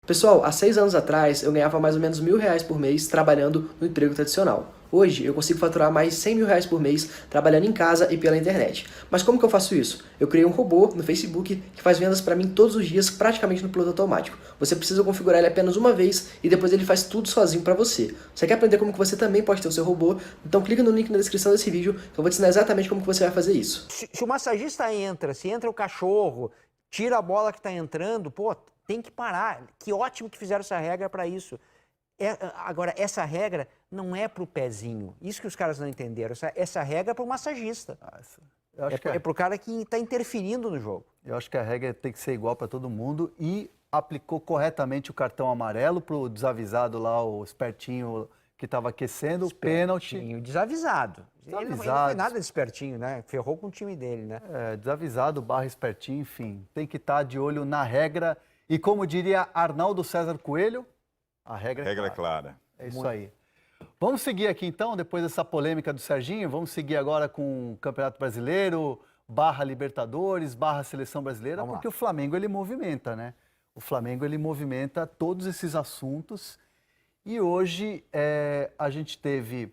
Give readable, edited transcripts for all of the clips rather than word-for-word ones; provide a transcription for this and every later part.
Pessoal, há 6 anos atrás eu ganhava mais ou menos R$ 1.000 por mês trabalhando no emprego tradicional. Hoje eu consigo faturar mais de R$ 100.000 por mês trabalhando em casa e pela internet. Mas como que eu faço isso? Eu criei um robô no Facebook que faz vendas para mim todos os dias, praticamente no piloto automático. Você precisa configurar ele apenas uma vez e depois ele faz tudo sozinho para você. Você quer aprender como que você também pode ter o seu robô? Então clica no link na descrição desse vídeo que eu vou te ensinar exatamente como que você vai fazer isso. Se o massagista entra, se entra o cachorro, tira a bola que está entrando, pô, tem que parar. Que ótimo que fizeram essa regra para isso. Agora, essa regra não é para o pezinho. Isso que os caras não entenderam. Essa regra é para o massagista. É para o cara que está interferindo no jogo. Eu acho que a regra tem que ser igual para todo mundo e aplicou corretamente o cartão amarelo para o desavisado lá, o espertinho que estava aquecendo, o pênalti. Desavisado. Ele não foi nada de espertinho, né? Ferrou com o time dele, né? Desavisado, barra espertinho, enfim. Tem que estar de olho na regra. E como diria Arnaldo César Coelho, a regra é clara. É isso aí. Vamos seguir aqui então, depois dessa polêmica do Serginho, vamos seguir agora com o Campeonato Brasileiro, barra Libertadores, barra Seleção Brasileira, porque o Flamengo ele movimenta, né? O Flamengo ele movimenta todos esses assuntos e hoje a gente teve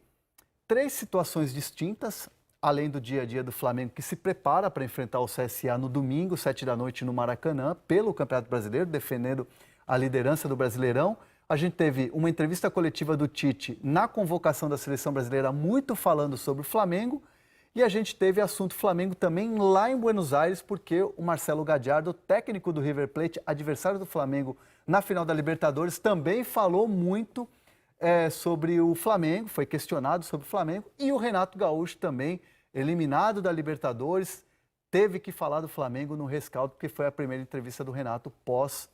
3 situações distintas, além do dia a dia do Flamengo, que se prepara para enfrentar o CSA no domingo, 7 da noite, no Maracanã, pelo Campeonato Brasileiro, defendendo a liderança do Brasileirão. A gente teve uma entrevista coletiva do Tite na convocação da Seleção Brasileira, muito falando sobre o Flamengo. E a gente teve assunto Flamengo também lá em Buenos Aires, porque o Marcelo Gallardo, técnico do River Plate, adversário do Flamengo na final da Libertadores, também falou muito sobre o Flamengo, foi questionado sobre o Flamengo. E o Renato Gaúcho também, eliminado da Libertadores, teve que falar do Flamengo no rescaldo, porque foi a primeira entrevista do Renato pós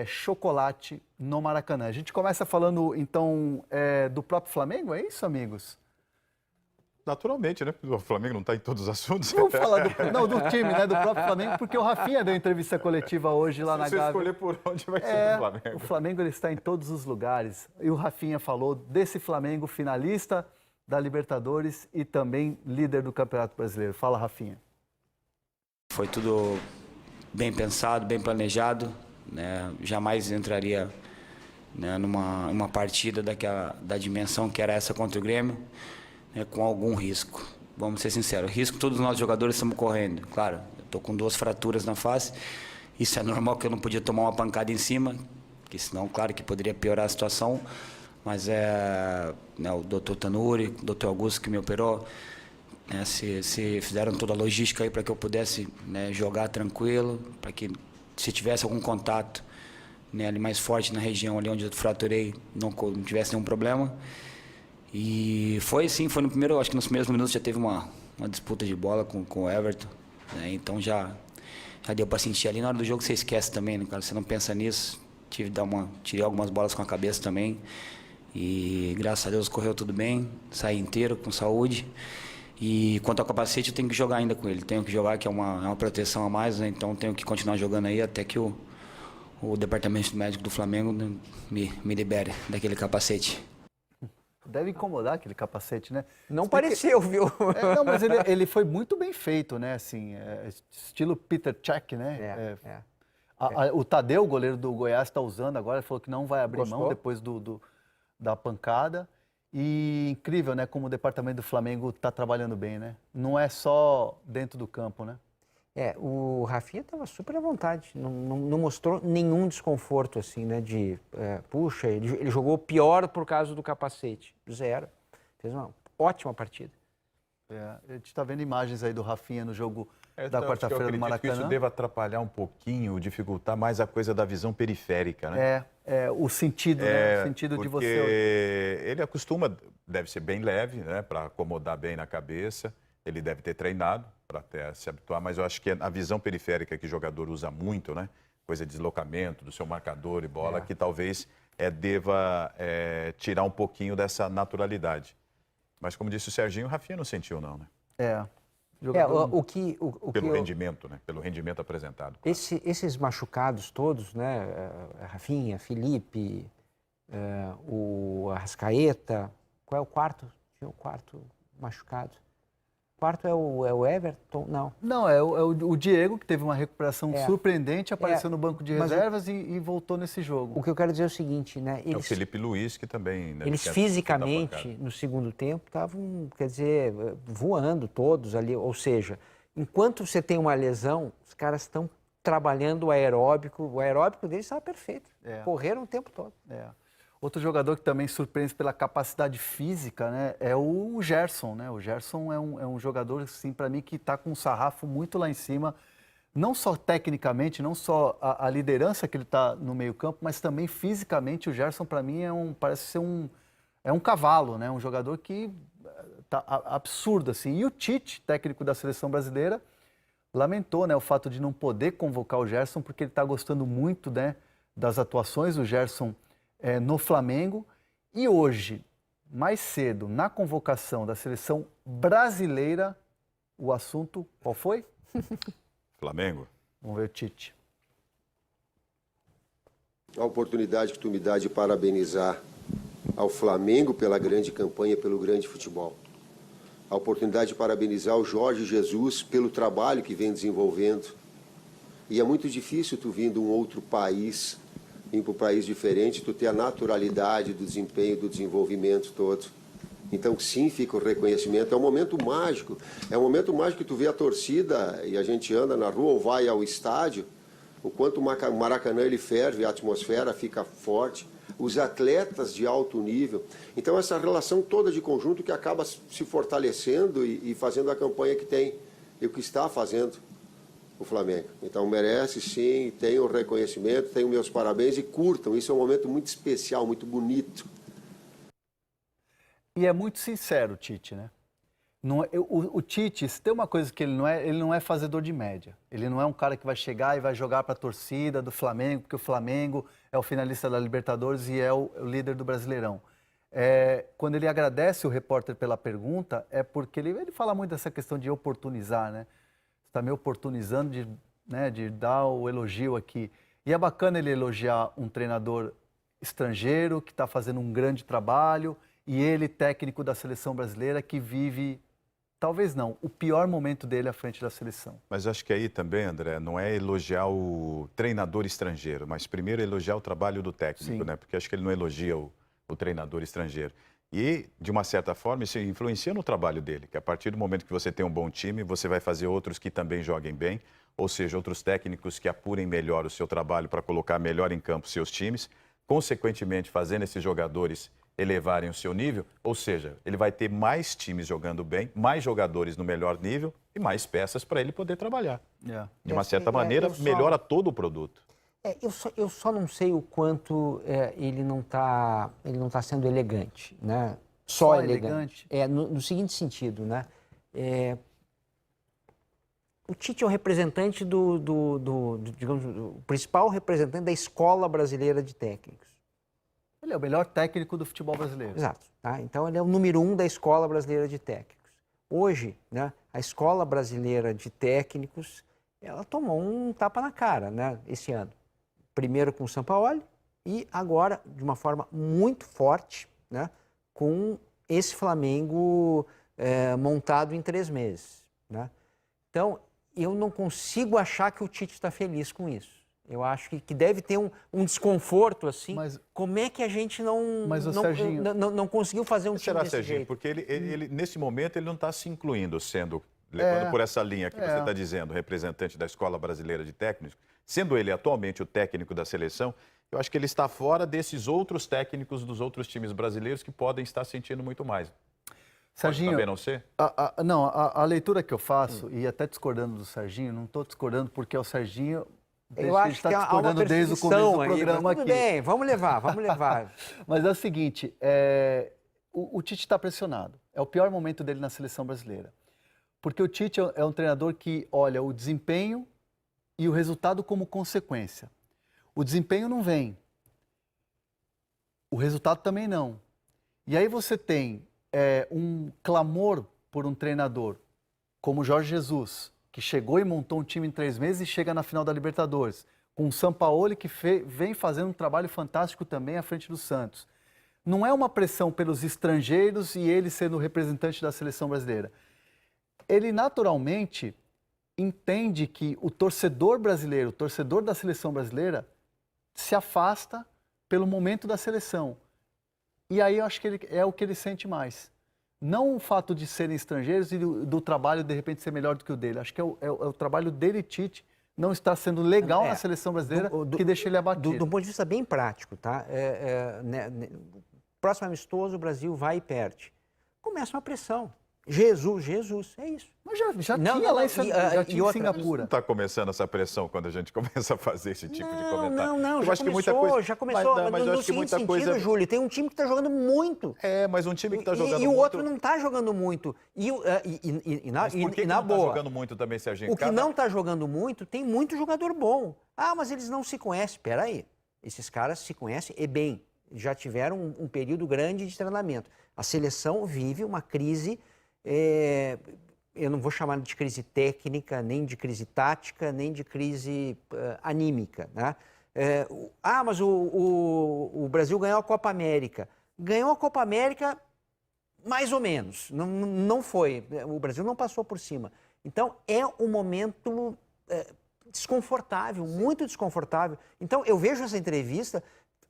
chocolate no Maracanã. A gente começa falando, então, do próprio Flamengo, é isso, amigos? Naturalmente, né? O Flamengo não está em todos os assuntos. Vamos falar do time, né? Do próprio Flamengo, porque o Rafinha deu entrevista coletiva hoje lá na Gávea. Se você escolher por onde vai ser o Flamengo. O Flamengo ele está em todos os lugares. E o Rafinha falou desse Flamengo finalista da Libertadores e também líder do Campeonato Brasileiro. Fala, Rafinha. Foi tudo bem pensado, bem planejado. Né? Jamais entraria, né, numa partida da dimensão que era essa contra o Grêmio, né, com algum risco. Vamos ser sinceros, risco todos nós jogadores estamos correndo. Claro, eu estou com 2 fraturas na face, isso é normal que eu não podia tomar uma pancada em cima, porque senão, claro, que poderia piorar a situação, mas né, o Dr. Tanuri, o Dr. Augusto que me operou, né, se fizeram toda a logística aí para que eu pudesse, né, jogar tranquilo, para que se tivesse algum contato, né, ali mais forte na região ali onde eu fraturei, não tivesse nenhum problema. E foi no primeiro, acho que nos primeiros minutos já teve uma disputa de bola com o Everton, né, então já deu para sentir ali. Na hora do jogo você esquece também, né, cara, você não pensa nisso. Tirei algumas bolas com a cabeça também e graças a Deus correu tudo bem, saí inteiro, com saúde. E quanto ao capacete, eu tenho que jogar ainda com ele. Tenho que jogar, que é uma proteção a mais, né? Então tenho que continuar jogando aí até que o departamento médico do Flamengo, né, me libere daquele capacete. Deve incomodar aquele capacete, né? Não pareceu, viu? Não, mas ele foi muito bem feito, né? Assim, estilo Peter Cech, né? O Tadeu, o goleiro do Goiás, está usando agora. Ele falou que não vai abrir mão depois da pancada. E incrível, né, como o departamento do Flamengo está trabalhando bem, né? Não é só dentro do campo, né? O Rafinha estava super à vontade, não mostrou nenhum desconforto, assim, né, puxa, ele jogou pior por causa do capacete, 0. Fez uma ótima partida. A gente está vendo imagens aí do Rafinha no jogo da quarta-feira do Maracanã. Que isso deve atrapalhar um pouquinho, dificultar mais a coisa da visão periférica, né? O sentido, né? O sentido de você... Porque ele acostuma, deve ser bem leve, né? Para acomodar bem na cabeça. Ele deve ter treinado para até se habituar, mas eu acho que a visão periférica que o jogador usa muito, né? Coisa de deslocamento do seu marcador e bola, que talvez deva tirar um pouquinho dessa naturalidade. Mas como disse o Serginho, o Rafinha não sentiu não, né? Pelo rendimento, né? Pelo rendimento apresentado. Claro. Esses machucados todos, né? Rafinha, Felipe, o Arrascaeta, qual é o quarto? Tinha o quarto machucado. quarto é o Everton? Não. Não, é o Diego, que teve uma recuperação surpreendente, apareceu no banco de reservas e voltou nesse jogo. O que eu quero dizer é o seguinte, né? É o Felipe Luiz, que também... Né, eles fisicamente, no segundo tempo, estavam, quer dizer, voando todos ali. Ou seja, enquanto você tem uma lesão, os caras estão trabalhando o aeróbico deles estava perfeito. Correram o tempo todo. Outro jogador que também surpreende pela capacidade física, né, é o Gerson, né? O Gerson é um jogador, assim, para mim, que está com um sarrafo muito lá em cima, não só tecnicamente, não só a liderança que ele está no meio-campo, mas também fisicamente. O Gerson, para mim, parece ser um cavalo, né? Um jogador que tá absurdo, assim. E o Tite, técnico da seleção brasileira, lamentou, né, o fato de não poder convocar o Gerson, porque ele está gostando muito, né, das atuações do Gerson no Flamengo. E hoje, mais cedo, na convocação da seleção brasileira, o assunto qual foi? Flamengo. Vamos ver o Tite. A oportunidade que tu me dá de parabenizar ao Flamengo pela grande campanha, pelo grande futebol. A oportunidade de parabenizar o Jorge Jesus pelo trabalho que vem desenvolvendo. E é muito difícil tu vir de um outro país, ir para um país diferente, tu ter a naturalidade do desempenho, do desenvolvimento todo. Então, sim, fica o reconhecimento. É um momento mágico. É um momento mágico que tu vê a torcida e a gente anda na rua ou vai ao estádio, o quanto o Maracanã ele ferve, a atmosfera fica forte, os atletas de alto nível. Então, essa relação toda de conjunto que acaba se fortalecendo e fazendo a campanha que tem e o que está fazendo o Flamengo. Então, merece sim, tem o reconhecimento, tem os meus parabéns e curtam. Isso é um momento muito especial, muito bonito. E é muito sincero o Tite, né? O Tite, se tem uma coisa que ele não é fazedor de média. Ele não é um cara que vai chegar e vai jogar para a torcida do Flamengo, porque o Flamengo é o finalista da Libertadores e é o líder do Brasileirão. Quando ele agradece o repórter pela pergunta, é porque ele fala muito dessa questão de oportunizar, né? Você está me oportunizando de dar o elogio aqui. E é bacana ele elogiar um treinador estrangeiro que está fazendo um grande trabalho e ele, técnico da seleção brasileira, que vive, talvez não, o pior momento dele à frente da seleção. Mas acho que aí também, André, não é elogiar o treinador estrangeiro, mas primeiro elogiar o trabalho do técnico, né? Porque acho que ele não elogia o treinador estrangeiro. E, de uma certa forma, isso influencia no trabalho dele, que a partir do momento que você tem um bom time, você vai fazer outros que também joguem bem, ou seja, outros técnicos que apurem melhor o seu trabalho para colocar melhor em campo seus times, consequentemente fazendo esses jogadores elevarem o seu nível, ou seja, ele vai ter mais times jogando bem, mais jogadores no melhor nível e mais peças para ele poder trabalhar. De uma certa maneira, melhora todo o produto. Eu só não sei o quanto ele não tá sendo elegante, né? Só elegante. No seguinte sentido, né? O Tite é o representante digamos, o principal representante da escola brasileira de técnicos. Ele é o melhor técnico do futebol brasileiro. Exato. Tá? Então, ele é o número 1 da escola brasileira de técnicos. Hoje, né, a escola brasileira de técnicos, ela tomou um tapa na cara, né, esse ano. Primeiro com o Sampaoli e agora, de uma forma muito forte, né, com esse Flamengo montado em 3 meses. Né? Então, eu não consigo achar que o Tite está feliz com isso. Eu acho que deve ter um desconforto, assim. Mas, como é que a gente não conseguiu fazer um time desse Serginho? Jeito? Porque ele, nesse momento, ele não está se incluindo, levando por essa linha que você está dizendo, representante da Escola Brasileira de Técnicos, sendo ele atualmente o técnico da seleção, eu acho que ele está fora desses outros técnicos dos outros times brasileiros que podem estar sentindo muito mais. Serginho, pode também não ser? A leitura que eu faço, e até discordando do Serginho, não estou discordando porque é o Serginho... Eu acho que há uma desde o começo do programa tudo bem, vamos levar. Mas é o seguinte, o Tite está pressionado. É o pior momento dele na seleção brasileira. Porque o Tite é um treinador que olha o desempenho e o resultado como consequência. O desempenho não vem. O resultado também não. E aí você tem um clamor por um treinador como Jorge Jesus, que chegou e montou um time em 3 meses e chega na final da Libertadores, com o Sampaoli, que vem fazendo um trabalho fantástico também à frente do Santos. Não é uma pressão pelos estrangeiros e ele sendo o representante da seleção brasileira. ele naturalmente entende que o torcedor brasileiro, o torcedor da seleção brasileira, se afasta pelo momento da seleção. E aí eu acho que é o que ele sente mais. Não o fato de serem estrangeiros e do trabalho, de repente, ser melhor do que o dele. Acho que é o trabalho dele, Tite, não está sendo legal na seleção brasileira, que deixa ele abatido. Do ponto de vista bem prático, tá? Próximo amistoso, o Brasil vai e perde. Começa uma pressão. Jesus, é isso. Mas já tinha lá em Singapura. Não está começando essa pressão quando a gente começa a fazer esse tipo de comentário? Não, já começou. Mas eu acho que muita coisa... Júlio, tem um time que está jogando muito. Mas um time que está jogando muito... E o outro não está jogando muito. Mas por que não está jogando muito também, Serginho? O que não está jogando muito, tem muito jogador bom. Mas eles não se conhecem. Espera aí. Esses caras se conhecem e bem. Já tiveram um período grande de treinamento. A seleção vive uma crise... eu não vou chamar de crise técnica, nem de crise tática, nem de crise anímica, né? Mas o Brasil ganhou a Copa América. Ganhou a Copa América mais ou menos, não foi. O Brasil não passou por cima. Então, é um momento desconfortável, muito desconfortável. Então, eu vejo essa entrevista,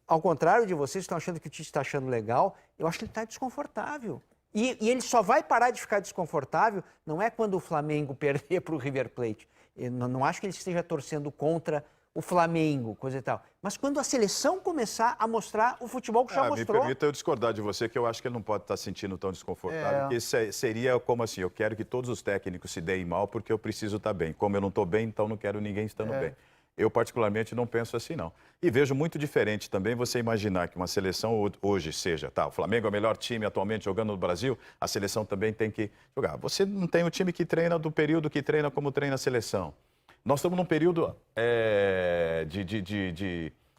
ao contrário de vocês que estão achando que o Tite está achando legal, eu acho que ele está desconfortável. E ele só vai parar de ficar desconfortável não é quando o Flamengo perder para o River Plate. Eu não acho que ele esteja torcendo contra o Flamengo, coisa e tal. Mas quando a seleção começar a mostrar o futebol que já mostrou... Me permita eu discordar de você, que eu acho que ele não pode estar se sentindo tão desconfortável. Isso seria como assim, eu quero que todos os técnicos se deem mal porque eu preciso estar bem. Como eu não estou bem, então não quero ninguém estando bem. Eu, particularmente, não penso assim, não. E vejo muito diferente também você imaginar que uma seleção hoje seja, o Flamengo é o melhor time atualmente jogando no Brasil, a seleção também tem que jogar. Você não tem o time que treina do período que treina como treina a seleção. Nós estamos num período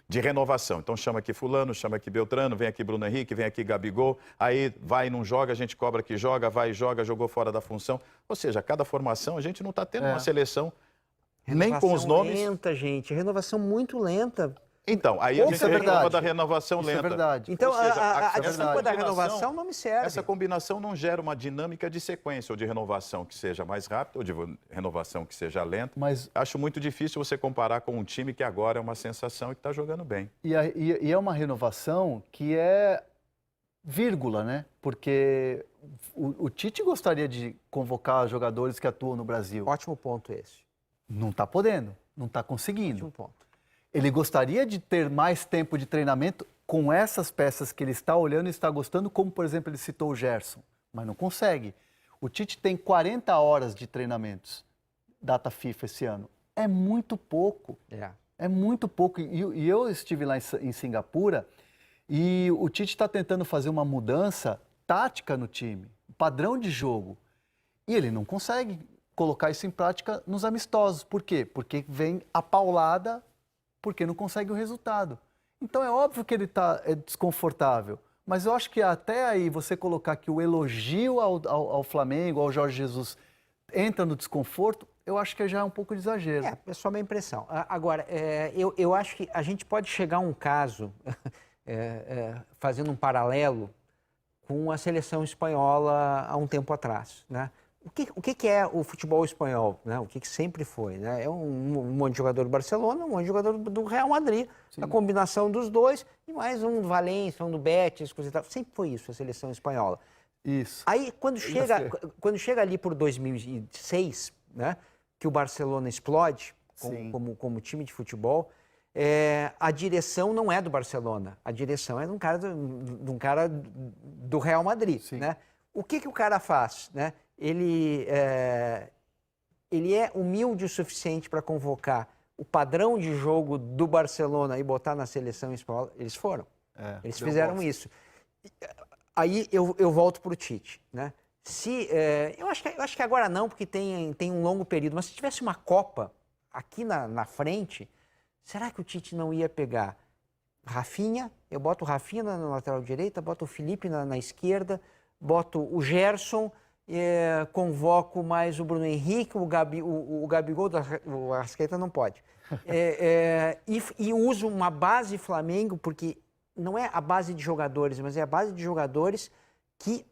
de renovação. Então chama aqui fulano, chama aqui Beltrano, vem aqui Bruno Henrique, vem aqui Gabigol, aí vai e não joga, a gente cobra que joga, vai e joga, jogou fora da função. Ou seja, cada formação a gente não está tendo uma seleção... Nem com os nomes. Lenta, gente. Renovação muito lenta. Então, aí a gente reclama da renovação lenta. Isso é verdade. Então, a desculpa da renovação não me serve. Essa combinação não gera uma dinâmica de sequência, ou de renovação que seja mais rápida, ou de renovação que seja lenta. Mas acho muito difícil você comparar com um time que agora é uma sensação e que está jogando bem. E é uma renovação que é vírgula, né? Porque o Tite gostaria de convocar jogadores que atuam no Brasil. Ótimo ponto esse. Não está podendo, não está conseguindo. Ótimo ponto. Ele gostaria de ter mais tempo de treinamento com essas peças que ele está olhando e está gostando, como, por exemplo, ele citou o Gerson, mas não consegue. O Tite tem 40 horas de treinamentos, data FIFA esse ano. É muito pouco. É muito pouco. E eu estive lá em Singapura e o Tite está tentando fazer uma mudança tática no time, padrão de jogo. E ele não consegue colocar isso em prática nos amistosos. Por quê? Porque vem a paulada, porque não consegue o resultado. Então é óbvio que ele está desconfortável, mas eu acho que até aí você colocar que o elogio ao Flamengo, ao Jorge Jesus, entra no desconforto, eu acho que já é um pouco de exagero. É só minha impressão. Agora, eu acho que a gente pode chegar a um caso, fazendo um paralelo com a seleção espanhola há um tempo atrás, né? O que é o futebol espanhol, né? O que sempre foi, né? É um monte de jogador do Barcelona, um monte de jogador do Real Madrid. Sim. A combinação dos dois e mais um do Valência, um do Betis, coisa e tal. Sempre foi isso, a seleção espanhola. Isso. Aí, quando chega ali por 2006, né? Que o Barcelona explode como time de futebol, a direção não é do Barcelona. A direção é de um cara do Real Madrid, né? O que o cara faz, né? Ele é humilde o suficiente para convocar o padrão de jogo do Barcelona e botar na seleção espanhola. Eles foram. Eles fizeram isso. Aí eu volto para o Tite, né? Eu acho que agora não, porque tem um longo período, mas se tivesse uma Copa aqui na frente, será que o Tite não ia pegar Rafinha? Eu boto o Rafinha na lateral direita, boto o Felipe na esquerda, boto o Gerson, convoco mais o Bruno Henrique, o Gabigol, o Arrascaeta não pode. E uso uma base Flamengo, porque não é a base de jogadores, mas é a base de jogadores que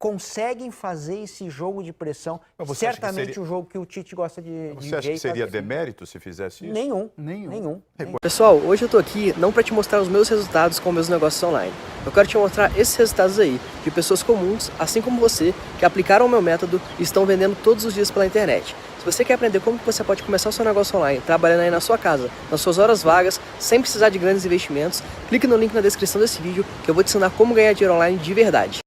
conseguem fazer esse jogo de pressão. Mas você acha que Certamente seria- o jogo que o Tite gosta de Você acha ver que e seria fazer. demérito se fizesse isso? Nenhum. Pessoal, hoje eu tô aqui não para te mostrar os meus resultados com meus negócios online. Eu quero te mostrar esses resultados aí, de pessoas comuns, assim como você, que aplicaram o meu método e estão vendendo todos os dias pela internet. Se você quer aprender como você pode começar o seu negócio online, trabalhando aí na sua casa, nas suas horas vagas, sem precisar de grandes investimentos, clique no link na descrição desse vídeo que eu vou te ensinar como ganhar dinheiro online de verdade.